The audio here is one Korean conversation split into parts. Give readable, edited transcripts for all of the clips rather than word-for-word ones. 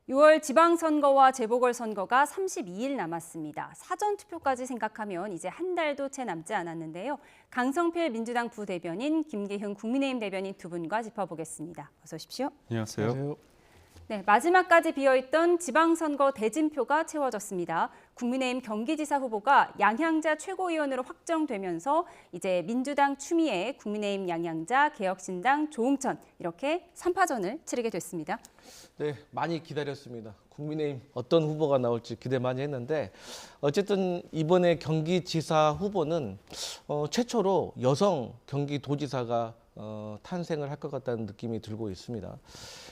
6월 지방선거와 재보궐선거가 32일 남았습니다. 사전투표까지 생각하면 이제 한 달도 채 남지 않았는데요. 강성필 민주당 부대변인, 김기흥 국민의힘 대변인 두 분과 짚어보겠습니다. 어서 오십시오. 안녕하세요. 네, 마지막까지 비어있던 지방선거 대진표가 채워졌습니다. 국민의힘 경기지사 후보가 양향자 최고위원으로 확정되면서 이제 민주당 추미애, 국민의힘 양향자, 개혁신당 조응천 이렇게 3파전을 치르게 됐습니다. 네, 많이 기다렸습니다. 국민의힘 어떤 후보가 나올지 기대 많이 했는데 어쨌든 이번에 경기지사 후보는 최초로 여성 경기도지사가 탄생을 할 것 같다는 느낌이 들고 있습니다.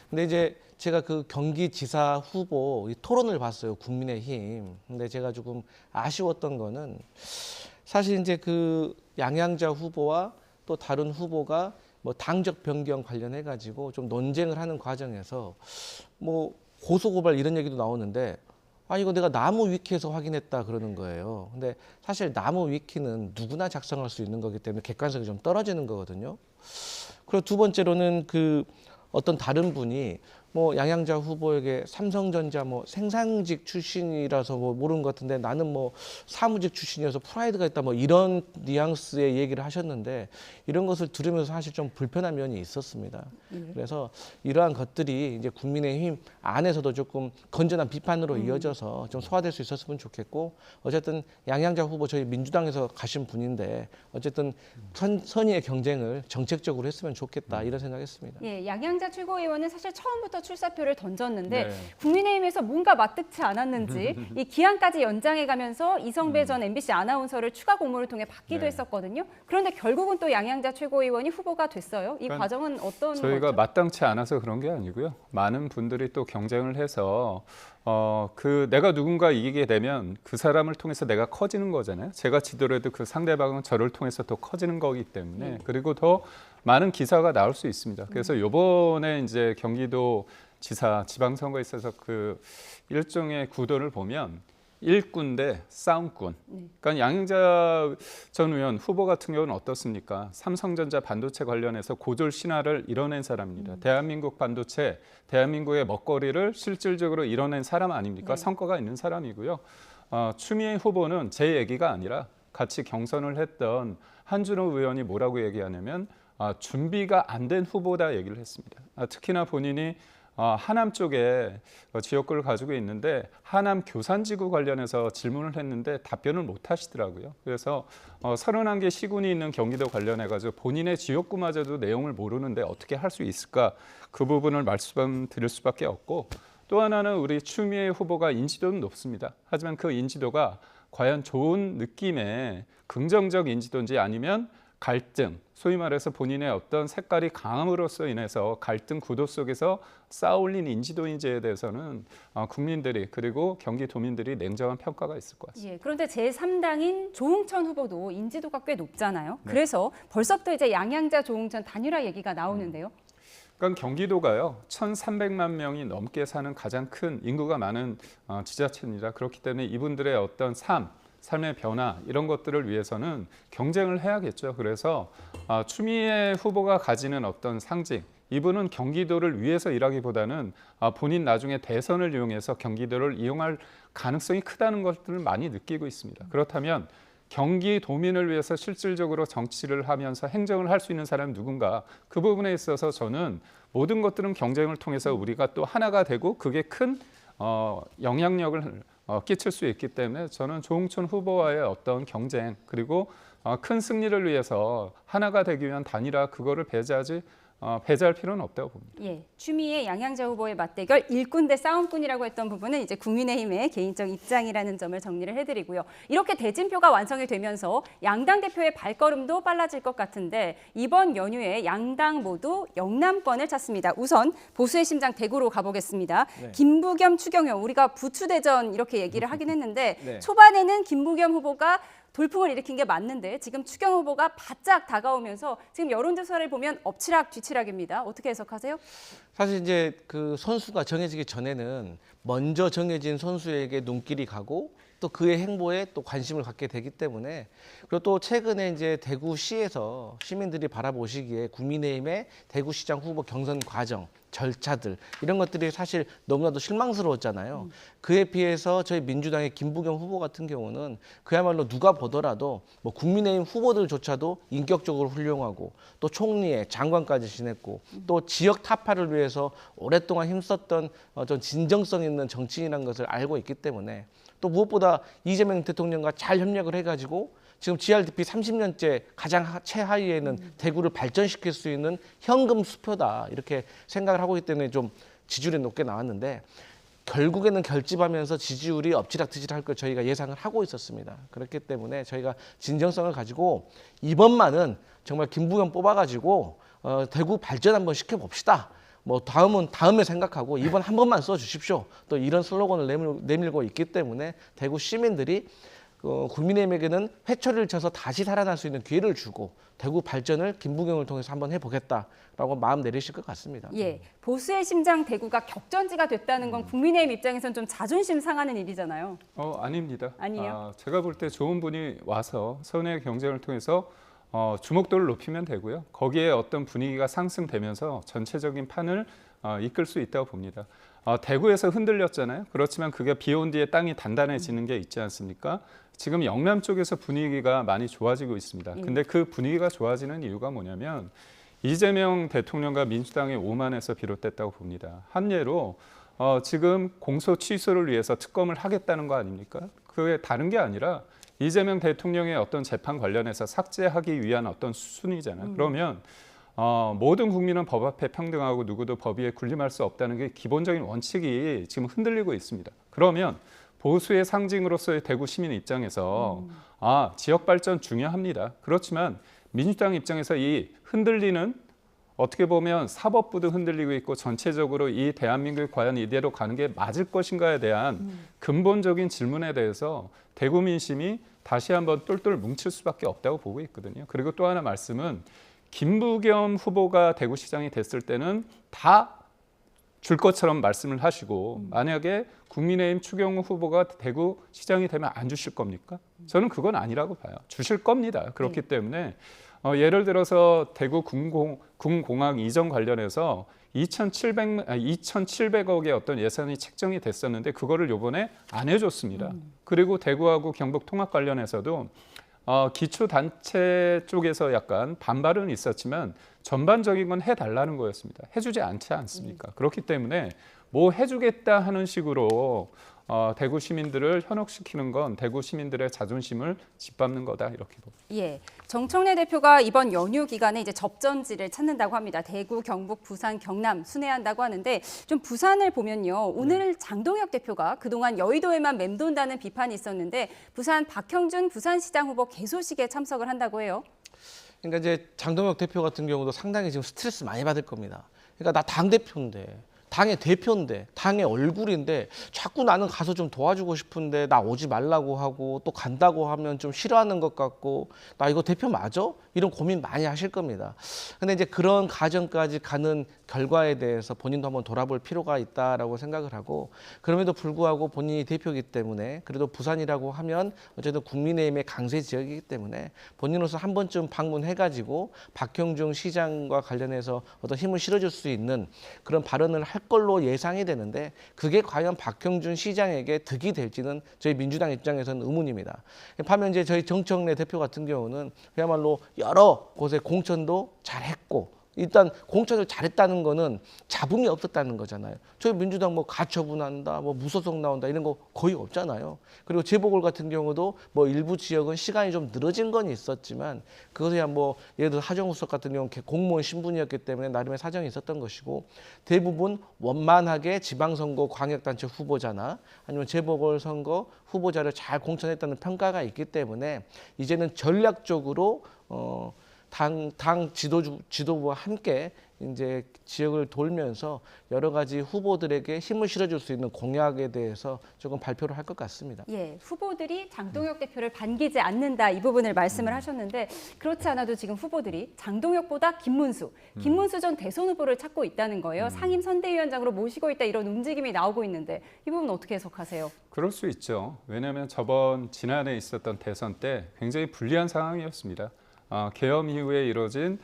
근데 이제 제가 그 경기지사 후보 토론을 봤어요, 국민의힘. 근데 제가 조금 아쉬웠던 거는 사실 이제 그 양향자 후보와 또 다른 후보가 뭐 당적 변경 관련해 가지고 좀 논쟁을 하는 과정에서 뭐 고소고발 이런 얘기도 나오는데 이거 내가 나무 위키에서 확인했다 그러는 거예요. 근데 사실 나무 위키는 누구나 작성할 수 있는 거기 때문에 객관성이 좀 떨어지는 거거든요. 그리고 두 번째로는 그 어떤 다른 분이 뭐 양향자 후보에게 삼성전자 뭐 생산직 출신이라서 뭐 모르는 것 같은데 나는 뭐 사무직 출신이어서 프라이드가 있다 뭐 이런 뉘앙스의 얘기를 하셨는데 이런 것을 들으면서 사실 좀 불편한 면이 있었습니다. 그래서 이러한 것들이 이제 국민의힘 안에서도 조금 건전한 비판으로 이어져서 좀 소화될 수 있었으면 좋겠고 어쨌든 양향자 후보 저희 민주당에서 가신 분인데 어쨌든 선의의 경쟁을 정책적으로 했으면 좋겠다 이런 생각했습니다. 예, 양향자 최고위원은 사실 처음부터 출사표를 던졌는데 네. 국민의힘에서 뭔가 마뜩치 않았는지 이 기한까지 연장해가면서 이성배 전 MBC 아나운서를 추가 공모를 통해 받기도 네. 했었거든요. 그런데 결국은 또 양향자 최고위원이 후보가 됐어요. 이 그러니까 과정은 어떤 저희가 거죠? 마땅치 않아서 그런 게 아니고요. 많은 분들이 또 경쟁을 해서 내가 누군가 이기게 되면 그 사람을 통해서 내가 커지는 거잖아요. 제가 지더라도 그 상대방은 저를 통해서 더 커지는 거기 때문에 그리고 더 많은 기사가 나올 수 있습니다. 그래서 요번에 이제 경기도 지사 지방선거에 있어서 그 일종의 구도를 보면 일꾼 대 싸움꾼. 그러니까 양향자 전 의원 후보 같은 경우는 어떻습니까? 삼성전자 반도체 관련해서 고졸 신화를 이뤄낸 사람입니다. 대한민국 반도체, 대한민국의 먹거리를 실질적으로 이뤄낸 사람 아닙니까? 네. 성과가 있는 사람이고요. 추미애 후보는 제 얘기가 아니라 같이 경선을 했던 한준호 의원이 뭐라고 얘기하냐면 준비가 안 된 후보다 얘기를 했습니다. 특히나 본인이 하남 쪽에 지역구를 가지고 있는데 하남 교산지구 관련해서 질문을 했는데 답변을 못 하시더라고요. 그래서 31개 시군이 있는 경기도 관련해가지고 본인의 지역구마저도 내용을 모르는데 어떻게 할 수 있을까 그 부분을 말씀드릴 수밖에 없고 또 하나는 우리 추미애 후보가 인지도는 높습니다. 하지만 그 인지도가 과연 좋은 느낌의 긍정적 인지도인지 아니면 갈등, 소위 말해서 본인의 어떤 색깔이 강함으로써 인해서 갈등 구도 속에서 쌓아올린 인지도인지에 대해서는 국민들이 그리고 경기도민들이 냉정한 평가가 있을 것 같습니다. 예, 그런데 제3당인 조응천 후보도 인지도가 꽤 높잖아요. 그래서 벌써부터 이제 양향자 조응천 단일화 얘기가 나오는데요. 그러니까 경기도가요 1,300만 명이 넘게 사는 가장 큰 인구가 많은 지자체입니다. 그렇기 때문에 이분들의 어떤 삶의 변화 이런 것들을 위해서는 경쟁을 해야겠죠. 그래서 추미애 후보가 가지는 어떤 상징 이분은 경기도를 위해서 일하기보다는 본인 나중에 대선을 이용해서 경기도를 이용할 가능성이 크다는 것들을 많이 느끼고 있습니다. 그렇다면 경기도민을 위해서 실질적으로 정치를 하면서 행정을 할 수 있는 사람이 누군가 그 부분에 있어서 저는 모든 것들은 경쟁을 통해서 우리가 또 하나가 되고 그게 큰 영향력을 끼칠 수 있기 때문에 저는 조응천 후보와의 어떤 경쟁 그리고 큰 승리를 위해서 하나가 되기 위한 단일화 그거를 배제할 필요는 없다고 봅니다. 예, 추미애 양향자 후보의 맞대결 일꾼 대 싸움꾼이라고 했던 부분은 이제 국민의힘의 개인적 입장이라는 점을 정리를 해드리고요. 이렇게 대진표가 완성이 되면서 양당 대표의 발걸음도 빨라질 것 같은데 이번 연휴에 양당 모두 영남권을 찾습니다. 우선 보수의 심장 대구로 가보겠습니다. 네. 김부겸, 추경호 우리가 부추대전 이렇게 얘기를 하긴 했는데 네. 초반에는 김부겸 후보가 돌풍을 일으킨 게 맞는데 지금 추경호 후보가 바짝 다가오면서 지금 여론조사를 보면 엎치락 뒤치락입니다. 어떻게 해석하세요? 사실 이제 그 선수가 정해지기 전에는 먼저 정해진 선수에게 눈길이 가고 또 그의 행보에 또 관심을 갖게 되기 때문에, 그리고 또 최근에 이제 대구시에서 시민들이 바라보시기에 국민의힘의 대구시장 후보 경선 과정, 절차들 이런 것들이 사실 너무나도 실망스러웠잖아요. 그에 비해서 저희 민주당의 김부겸 후보 같은 경우는 그야말로 누가 보더라도 뭐 국민의힘 후보들조차도 인격적으로 훌륭하고 또 총리에 장관까지 지냈고 또 지역 타파를 위해서 오랫동안 힘썼던 좀 진정성 있는 정치인이라는 것을 알고 있기 때문에, 또 무엇보다 이재명 대통령과 잘 협력을 해가지고 지금 GRDP 30년째 가장 최하위에는 대구를 발전시킬 수 있는 현금 수표다 이렇게 생각을 하고 있기 때문에 좀 지지율이 높게 나왔는데, 결국에는 결집하면서 지지율이 엎치락뒤치락 할 걸 저희가 예상을 하고 있었습니다. 그렇기 때문에 저희가 진정성을 가지고 이번만은 정말 김부겸 뽑아가지고 대구 발전 한번 시켜봅시다. 뭐 다음은 다음에 생각하고 이번 한 번만 써주십시오. 또 이런 슬로건을 내밀고 있기 때문에 대구 시민들이 국민의힘에게는 회초리를 쳐서 다시 살아날 수 있는 기회를 주고 대구 발전을 김부겸을 통해서 한번 해보겠다라고 마음 내리실 것 같습니다. 예, 보수의 심장 대구가 격전지가 됐다는 건 국민의힘 입장에선 좀 자존심 상하는 일이잖아요. 아닙니다. 아니에요? 제가 볼 때 좋은 분이 와서 선의 경쟁을 통해서 주목도를 높이면 되고요. 거기에 어떤 분위기가 상승되면서 전체적인 판을 이끌 수 있다고 봅니다. 대구에서 흔들렸잖아요. 그렇지만 그게 비온 뒤에 땅이 단단해지는 게 있지 않습니까? 지금 영남 쪽에서 분위기가 많이 좋아지고 있습니다. 근데 그 분위기가 좋아지는 이유가 뭐냐면 이재명 대통령과 민주당의 오만에서 비롯됐다고 봅니다. 한 예로 지금 공소 취소를 위해서 특검을 하겠다는 거 아닙니까? 그게 다른 게 아니라 이재명 대통령의 어떤 재판 관련해서 삭제하기 위한 어떤 수순이잖아요. 그러면 모든 국민은 법 앞에 평등하고 누구도 법 위에 군림할 수 없다는 게 기본적인 원칙이 지금 흔들리고 있습니다. 그러면 보수의 상징으로서의 대구 시민 입장에서 지역 발전 중요합니다. 그렇지만 민주당 입장에서 이 흔들리는, 어떻게 보면 사법부도 흔들리고 있고 전체적으로 이 대한민국이 과연 이대로 가는 게 맞을 것인가에 대한 근본적인 질문에 대해서 대구 민심이 다시 한번 똘똘 뭉칠 수밖에 없다고 보고 있거든요. 그리고 또 하나 말씀은 김부겸 후보가 대구시장이 됐을 때는 다 줄 것처럼 말씀을 하시고 만약에 국민의힘 추경호 후보가 대구시장이 되면 안 주실 겁니까? 저는 그건 아니라고 봐요. 주실 겁니다. 그렇기 때문에 예를 들어서 대구 군공항 이전 관련해서 2,700억의 어떤 예산이 책정이 됐었는데 그거를 이번에 안 해줬습니다. 그리고 대구하고 경북 통합 관련해서도 기초단체 쪽에서 약간 반발은 있었지만 전반적인 건 해달라는 거였습니다. 해주지 않지 않습니까? 그렇기 때문에 뭐 해주겠다 하는 식으로 대구 시민들을 현혹시키는 건 대구 시민들의 자존심을 짓밟는 거다 이렇게 봅니다. 예, 정청래 대표가 이번 연휴 기간에 이제 접전지를 찾는다고 합니다. 대구, 경북, 부산, 경남 순회한다고 하는데 좀 부산을 보면요. 오늘 장동혁 대표가 그동안 여의도에만 맴돈다는 비판이 있었는데 부산 박형준 부산시장 후보 개소식에 참석을 한다고 해요. 그러니까 이제 장동혁 대표 같은 경우도 상당히 지금 스트레스 많이 받을 겁니다. 그러니까 나 당대표인데, 당의 대표인데, 당의 얼굴인데 자꾸 나는 가서 좀 도와주고 싶은데 나 오지 말라고 하고 또 간다고 하면 좀 싫어하는 것 같고 나 이거 대표 맞아? 이런 고민 많이 하실 겁니다. 근데 이제 그런 과정까지 가는 결과에 대해서 본인도 한번 돌아볼 필요가 있다라고 생각을 하고, 그럼에도 불구하고 본인이 대표이기 때문에 그래도 부산이라고 하면 어쨌든 국민의힘의 강세 지역이기 때문에 본인으로서 한 번쯤 방문해가지고 박형준 시장과 관련해서 어떤 힘을 실어줄 수 있는 그런 발언을 할 걸로 예상이 되는데 그게 과연 박형준 시장에게 득이 될지는 저희 민주당 입장에서는 의문입니다. 반면 이제 저희 정청래 대표 같은 경우는 그야말로 여러 곳에 공천도 잘했고 일단 공천을 잘했다는 거는 잡음이 없었다는 거잖아요. 저희 민주당 뭐 가처분한다, 뭐 무소속 나온다 이런 거 거의 없잖아요. 그리고 재보궐 같은 경우도 뭐 일부 지역은 시간이 좀 늘어진 건 있었지만 그것이야 뭐 예를 들어 하정우석 같은 경우는 공무원 신분이었기 때문에 나름의 사정이 있었던 것이고 대부분 원만하게 지방선거 광역단체 후보자나 아니면 재보궐 선거 후보자를 잘 공천했다는 평가가 있기 때문에 이제는 전략적으로 당 지도부와 함께 이제 지역을 돌면서 여러 가지 후보들에게 힘을 실어줄 수 있는 공약에 대해서 조금 발표를 할 것 같습니다. 예, 후보들이 장동혁 대표를 반기지 않는다 이 부분을 말씀을 하셨는데 그렇지 않아도 지금 후보들이 장동혁보다 김문수 전 대선 후보를 찾고 있다는 거예요. 상임 선대위원장으로 모시고 있다 이런 움직임이 나오고 있는데 이 부분 어떻게 해석하세요? 그럴 수 있죠. 왜냐하면 지난해 있었던 대선 때 굉장히 불리한 상황이었습니다. 계엄 이후에 이뤄진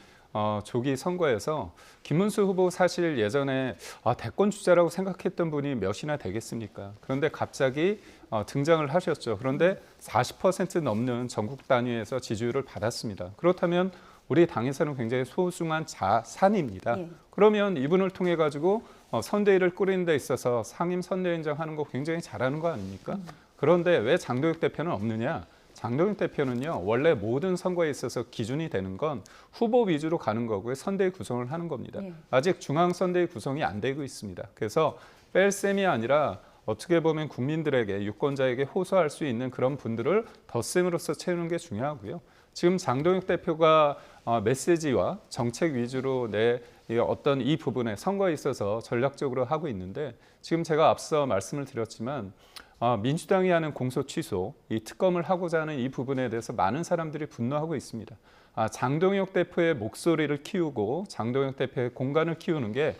조기 선거에서 김문수 후보 사실 예전에 대권 주자라고 생각했던 분이 몇이나 되겠습니까? 그런데 갑자기 등장을 하셨죠. 그런데 40% 넘는 전국 단위에서 지지율을 받았습니다. 그렇다면 우리 당에서는 굉장히 소중한 자산입니다. 예. 그러면 이분을 통해 가지고 선대위를 꾸리는 데 있어서 상임 선대위원장 하는 거 굉장히 잘하는 거 아닙니까? 그런데 왜 장동혁 대표는 없느냐? 장동혁 대표는요, 원래 모든 선거에 있어서 기준이 되는 건 후보 위주로 가는 거고요, 선대위 구성을 하는 겁니다. 예. 아직 중앙 선대위 구성이 안 되고 있습니다. 그래서 뺄 셈이 아니라 어떻게 보면 국민들에게, 유권자에게 호소할 수 있는 그런 분들을 덧셈으로써 채우는 게 중요하고요. 지금 장동혁 대표가 메시지와 정책 위주로 어떤 이 부분에 선거에 있어서 전략적으로 하고 있는데, 지금 제가 앞서 말씀을 드렸지만 민주당이 하는 공소 취소, 이 특검을 하고자 하는 이 부분에 대해서 많은 사람들이 분노하고 있습니다. 장동혁 대표의 목소리를 키우고 장동혁 대표의 공간을 키우는 게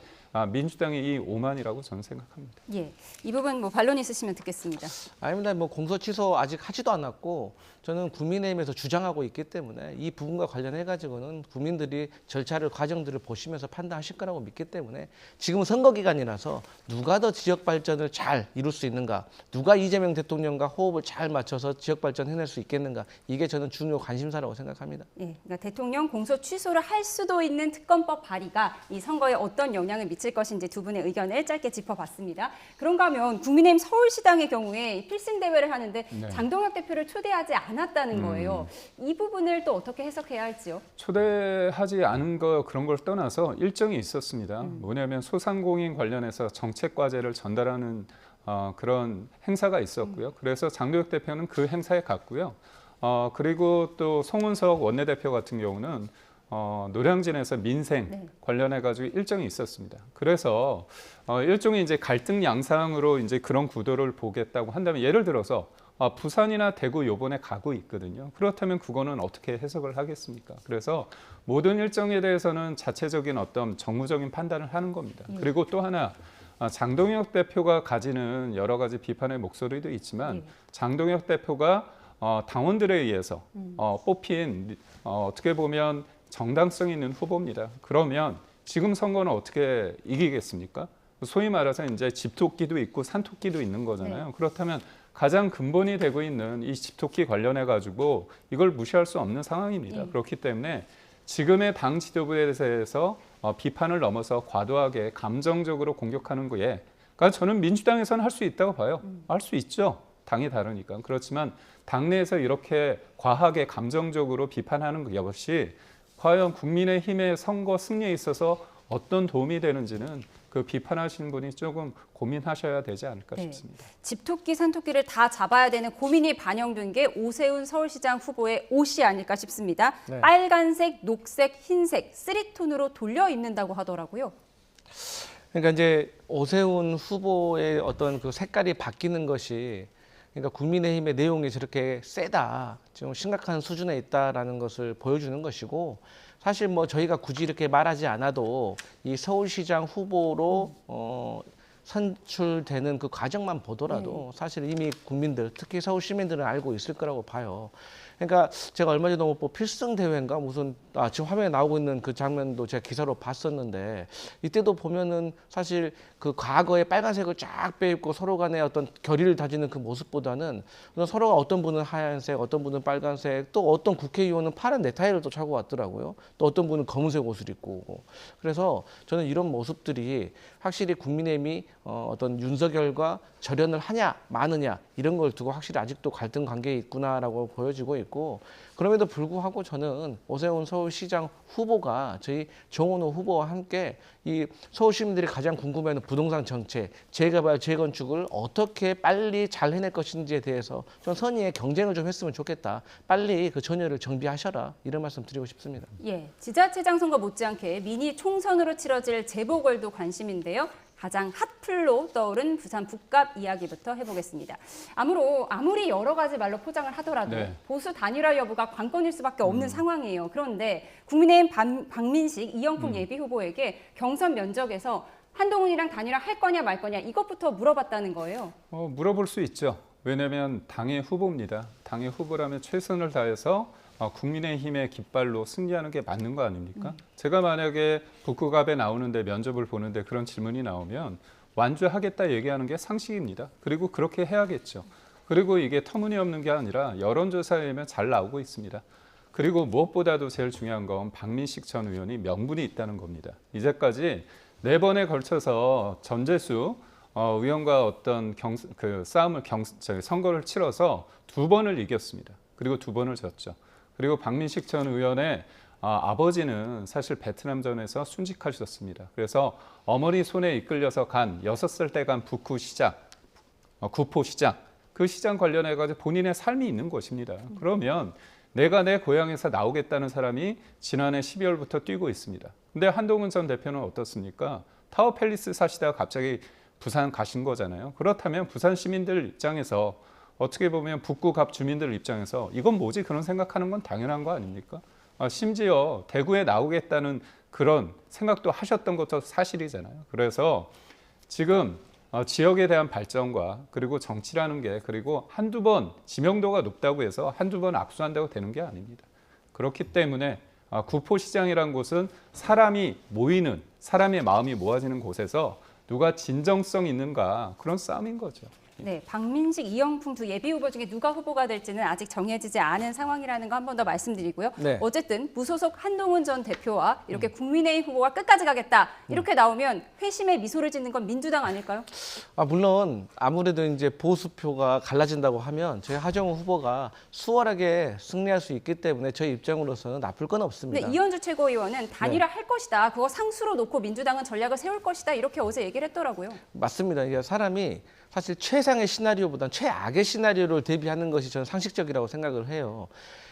민주당의 이 오만이라고 저는 생각합니다. 예, 이 부분 뭐 반론 있으시면 듣겠습니다. 아닙니다. 뭐 공소 취소 아직 하지도 않았고 저는 국민의힘에서 주장하고 있기 때문에 이 부분과 관련해 가지고는 국민들이 절차를 과정들을 보시면서 판단하실 거라고 믿기 때문에 지금은 선거 기간이라서 누가 더 지역 발전을 잘 이룰 수 있는가, 누가 이재명 대통령과 호흡을 잘 맞춰서 지역 발전 해낼 수 있겠는가, 이게 저는 중요 관심사라고 생각합니다. 예, 그러니까 대통령 공소 취소를 할 수도 있는 특검법 발의가 이 선거에 어떤 영향을 미칠 것인지 두 분의 의견을 짧게 짚어봤습니다. 그런가 하면 국민의힘 서울시당의 경우에 필승 대회를 하는데 네. 장동혁 대표를 초대하지 않았다는 거예요. 이 부분을 또 어떻게 해석해야 할지요? 초대하지 않은 거 그런 걸 떠나서 일정이 있었습니다. 뭐냐면 소상공인 관련해서 정책 과제를 전달하는 그런 행사가 있었고요. 그래서 장동혁 대표는 그 행사에 갔고요. 그리고 또 송은석 원내대표 같은 경우는 노량진에서 민생 네. 관련해 가지고 일정이 있었습니다. 그래서 일종의 이제 갈등 양상으로 이제 그런 구도를 보겠다고 한다면, 예를 들어서 부산이나 대구 요번에 가고 있거든요. 그렇다면 그거는 어떻게 해석을 하겠습니까? 그래서 모든 일정에 대해서는 자체적인 어떤 정무적인 판단을 하는 겁니다. 그리고 또 하나, 장동혁 대표가 가지는 여러 가지 비판의 목소리도 있지만 장동혁 대표가 당원들에 의해서 뽑힌 어떻게 보면 정당성 있는 후보입니다. 그러면 지금 선거는 어떻게 이기겠습니까? 소위 말해서 이제 집토끼도 있고 산토끼도 있는 거잖아요. 네. 그렇다면 가장 근본이 되고 있는 이 집토끼 관련해 가지고 이걸 무시할 수 없는 상황입니다. 그렇기 때문에 지금의 당 지도부에 대해서 비판을 넘어서 과도하게 감정적으로 공격하는 거에, 그러니까 저는 민주당에서는 할 수 있다고 봐요. 할 수 있죠. 당이 다르니까. 그렇지만 당내에서 이렇게 과하게 감정적으로 비판하는 것이 과연 국민의힘의 선거 승리에 있어서 어떤 도움이 되는지는 그 비판하시는 분이 조금 고민하셔야 되지 않을까 싶습니다. 집토끼, 산토끼를 다 잡아야 되는 고민이 반영된 게 오세훈 서울시장 후보의 옷이 아닐까 싶습니다. 네. 빨간색, 녹색, 흰색, 3톤으로 돌려 입는다고 하더라고요. 그러니까 이제 오세훈 후보의 어떤 그 색깔이 바뀌는 것이, 그러니까 국민의힘의 내용이 저렇게 세다, 좀 심각한 수준에 있다라는 것을 보여주는 것이고, 사실 뭐 저희가 굳이 이렇게 말하지 않아도 이 서울시장 후보로 선출되는 그 과정만 보더라도 사실 이미 국민들, 특히 서울 시민들은 알고 있을 거라고 봐요. 그러니까 제가 얼마 전에 뭐 필승 대회인가 무슨 지금 화면에 나오고 있는 그 장면도 제가 기사로 봤었는데, 이때도 보면은 사실 그 과거에 빨간색을 쫙 빼입고 서로 간에 어떤 결의를 다지는 그 모습보다는 서로가 어떤 분은 하얀색, 어떤 분은 빨간색, 또 어떤 국회의원은 파란 넥타이를 또 차고 왔더라고요. 또 어떤 분은 검은색 옷을 입고 오고. 그래서 저는 이런 모습들이 확실히 국민의힘이 어떤 윤석열과 절연을 하냐 마느냐 이런 걸 두고 확실히 아직도 갈등 관계에 있구나라고 보여지고 있고, 그럼에도 불구하고 저는 오세훈 서울시장 후보가 저희 정원호 후보와 함께 이 서울 시민들이 가장 궁금해하는 부동산 정책, 재개발, 재건축을 어떻게 빨리 잘 해낼 것인지에 대해서 좀 선의의 경쟁을 좀 했으면 좋겠다. 빨리 그 전열을 정비하셔라. 이런 말씀 드리고 싶습니다. 예, 지자체장 선거 못지않게 미니 총선으로 치러질 재보궐도 관심인데요. 가장 핫플로 떠오른 부산 북갑 이야기부터 해보겠습니다. 아무리 여러 가지 말로 포장을 하더라도 네. 보수 단일화 여부가 관건일 수밖에 없는 상황이에요. 그런데 국민의힘 박민식, 이영풍 예비후보에게 경선 면접에서 한동훈이랑 단일화 할 거냐 말 거냐 이것부터 물어봤다는 거예요. 물어볼 수 있죠. 왜냐하면 당의 후보입니다. 당의 후보라면 최선을 다해서 국민의힘의 깃발로 승리하는 게 맞는 거 아닙니까? 제가 만약에 북구갑에 나오는데 면접을 보는데 그런 질문이 나오면 완주하겠다 얘기하는 게 상식입니다. 그리고 그렇게 해야겠죠. 그리고 이게 터무니없는 게 아니라 여론조사에면 잘 나오고 있습니다. 그리고 무엇보다도 제일 중요한 건 박민식 전 의원이 명분이 있다는 겁니다. 이제까지 4번에 걸쳐서 전재수 의원과 어떤 선거를 치러서 2번을 이겼습니다. 그리고 2번을 졌죠. 그리고 박민식 전 의원의 아버지는 사실 베트남전에서 순직하셨습니다. 그래서 어머니 손에 이끌려서 간 6살 때 간 북구시장, 구포시장, 그 시장 관련해 가지고 본인의 삶이 있는 곳입니다. 그러면 내가 내 고향에서 나오겠다는 사람이 지난해 12월부터 뛰고 있습니다. 근데 한동훈 전 대표는 어떻습니까? 타워팰리스 사시다가 갑자기 부산 가신 거잖아요. 그렇다면 부산 시민들 입장에서 어떻게 보면 북구갑 주민들 입장에서 이건 뭐지? 그런 생각하는 건 당연한 거 아닙니까? 심지어 대구에 나오겠다는 그런 생각도 하셨던 것도 사실이잖아요. 그래서 지금 지역에 대한 발전과 그리고 정치라는 게 그리고 한두 번 지명도가 높다고 해서 한두 번 악수한다고 되는 게 아닙니다. 그렇기 때문에 구포시장이라는 곳은 사람이 모이는, 사람의 마음이 모아지는 곳에서 누가 진정성 있는가 그런 싸움인 거죠. 네, 박민식, 이영풍 두 예비 후보 중에 누가 후보가 될지는 아직 정해지지 않은 상황이라는 거 한 번 더 말씀드리고요. 네. 어쨌든 무소속 한동훈 전 대표와 이렇게 국민의힘 후보가 끝까지 가겠다 이렇게 나오면 회심의 미소를 짓는 건 민주당 아닐까요? 물론 아무래도 이제 보수표가 갈라진다고 하면 저희 하정우 후보가 수월하게 승리할 수 있기 때문에 저희 입장으로서는 나쁠 건 없습니다. 근데 이현주 최고위원은 단일화 할 것이다. 그거 상수로 놓고 민주당은 전략을 세울 것이다. 이렇게 어제 얘기를 했더라고요. 맞습니다. 이게 사람이 사실 최상의 시나리오보다는 최악의 시나리오를 대비하는 것이 저는 상식적이라고 생각을 해요.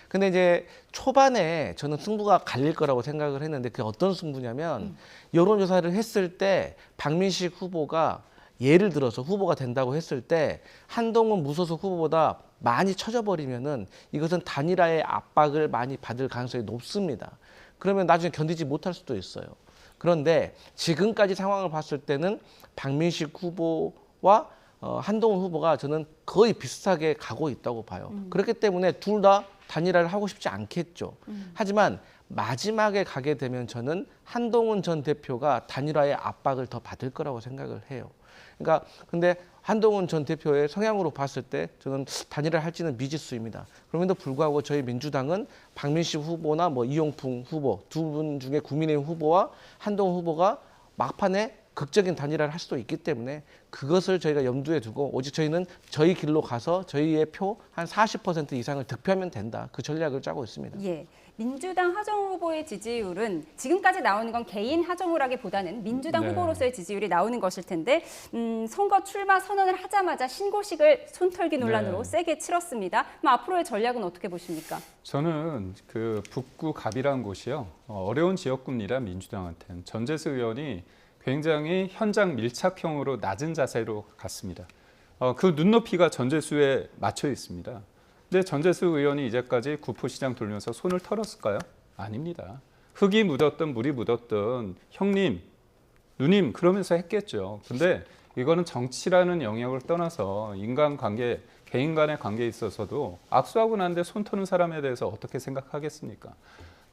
근데 이제 초반에 저는 승부가 갈릴 거라고 생각을 했는데 그게 어떤 승부냐면 여론조사를 했을 때 박민식 후보가 예를 들어서 후보가 된다고 했을 때 한동훈 무소속 후보보다 많이 쳐져버리면은 이것은 단일화의 압박을 많이 받을 가능성이 높습니다. 그러면 나중에 견디지 못할 수도 있어요. 그런데 지금까지 상황을 봤을 때는 박민식 후보와 한동훈 후보가 저는 거의 비슷하게 가고 있다고 봐요. 그렇기 때문에 둘 다 단일화를 하고 싶지 않겠죠. 하지만 마지막에 가게 되면 저는 한동훈 전 대표가 단일화의 압박을 더 받을 거라고 생각을 해요. 그러니까 근데 한동훈 전 대표의 성향으로 봤을 때 저는 단일화를 할지는 미지수입니다. 그럼에도 불구하고 저희 민주당은 박민식 후보나 뭐 이용풍 후보 두 분 중에 국민의힘 후보와 한동훈 후보가 막판에 극적인 단일화를 할 수도 있기 때문에 그것을 저희가 염두에 두고 오직 저희는 저희 길로 가서 저희의 표 한 40% 이상을 득표하면 된다. 그 전략을 짜고 있습니다. 예, 민주당 하정우 후보의 지지율은 지금까지 나오는 건 개인 하정우라기보다는 민주당 네. 후보로서의 지지율이 나오는 것일 텐데 선거 출마 선언을 하자마자 신고식을 손털기 논란으로 네. 세게 치렀습니다. 그럼 앞으로의 전략은 어떻게 보십니까? 저는 그 북구갑이라는 곳이요. 어려운 지역구입니다. 민주당한테는. 전재수 의원이 굉장히 현장 밀착형으로 낮은 자세로 갔습니다. 그 눈높이가 전재수에 맞춰 있습니다. 근데 전재수 의원이 이제까지 구포시장 돌면서 손을 털었을까요? 아닙니다. 흙이 묻었든 물이 묻었든 형님, 누님 그러면서 했겠죠. 근데 이거는 정치라는 영역을 떠나서 인간관계, 개인 간의 관계에 있어서도 악수하고 난데 손 터는 사람에 대해서 어떻게 생각하겠습니까?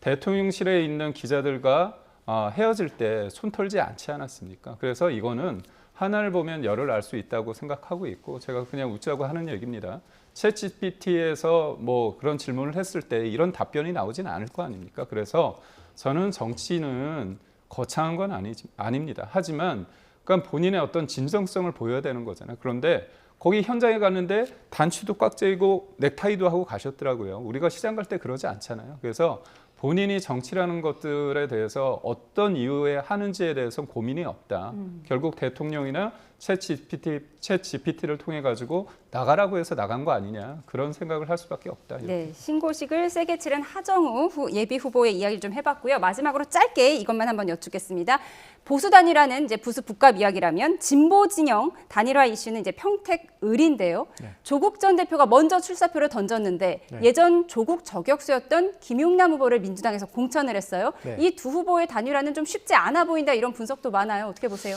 대통령실에 있는 기자들과 헤어질 때 손 털지 않지 않았습니까? 그래서 이거는 하나를 보면 열을 알 수 있다고 생각하고 있고 제가 그냥 웃자고 하는 얘기입니다. 챗GPT에서 뭐 그런 질문을 했을 때 이런 답변이 나오진 않을 거 아닙니까? 그래서 저는 정치는 거창한 건 아닙니다. 하지만 그러니까 본인의 어떤 진정성을 보여야 되는 거잖아요. 그런데 거기 현장에 갔는데 단추도 꽉 째고 넥타이도 하고 가셨더라고요. 우리가 시장 갈 때 그러지 않잖아요. 그래서 본인이 정치라는 것들에 대해서 어떤 이유에 하는지에 대해서 고민이 없다. 결국 대통령이나 챗 GPT를 통해 가지고 나가라고 해서 나간 거 아니냐, 그런 생각을 할 수밖에 없다. 이렇게. 네, 신고식을 세게 치른 하정우 예비 후보의 이야기를 좀 해봤고요. 마지막으로 짧게 이것만 한번 여쭙겠습니다. 보수 단일화는 이제 부수 북값 이야기라면 진보 진영 단일화 이슈는 이제 평택을인데요. 네. 조국 전 대표가 먼저 출사표를 던졌는데 네. 예전 조국 저격수였던 김용남 후보를 민주당에서 공천을 했어요. 네. 이 두 후보의 단일화는 좀 쉽지 않아 보인다, 이런 분석도 많아요. 어떻게 보세요?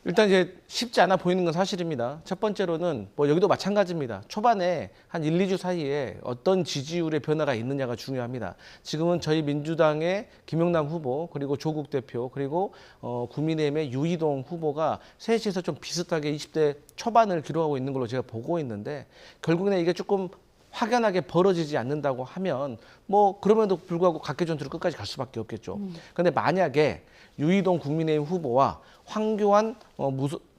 일단 이제 쉽지 않아 보이는 건 사실입니다. 첫 번째로는 뭐 여기도 마찬가지입니다. 초반에 한 1, 2주 사이에 어떤 지지율의 변화가 있느냐가 중요합니다. 지금은 저희 민주당의 김용남 후보, 그리고 조국 대표, 그리고 국민의힘의 유이동 후보가 셋이서 좀 비슷하게 20대 초반을 기록하고 있는 걸로 제가 보고 있는데, 결국에는 이게 조금 확연하게 벌어지지 않는다고 하면 뭐 그럼에도 불구하고 각계전투를 끝까지 갈 수밖에 없겠죠. 그런데 만약에 유이동 국민의힘 후보와 황교안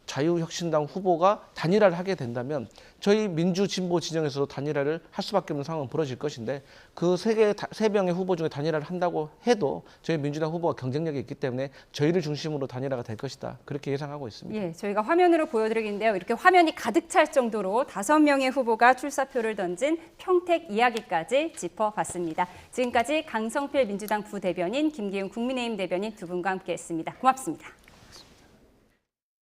자유혁신당 후보가 단일화를 하게 된다면 저희 민주진보 진영에서도 단일화를 할 수밖에 없는 상황은 벌어질 것인데, 그 세 명의 후보 중에 단일화를 한다고 해도 저희 민주당 후보가 경쟁력이 있기 때문에 저희를 중심으로 단일화가 될 것이다, 그렇게 예상하고 있습니다. 예, 저희가 화면으로 보여드리는데요. 이렇게 화면이 가득 찰 정도로 5명의 후보가 출사표를 던진 평택 이야기까지 짚어봤습니다. 지금까지 강성필 민주당 부대변인, 김기훈 국민의힘 대변인 두 분과 함께했습니다. 고맙습니다.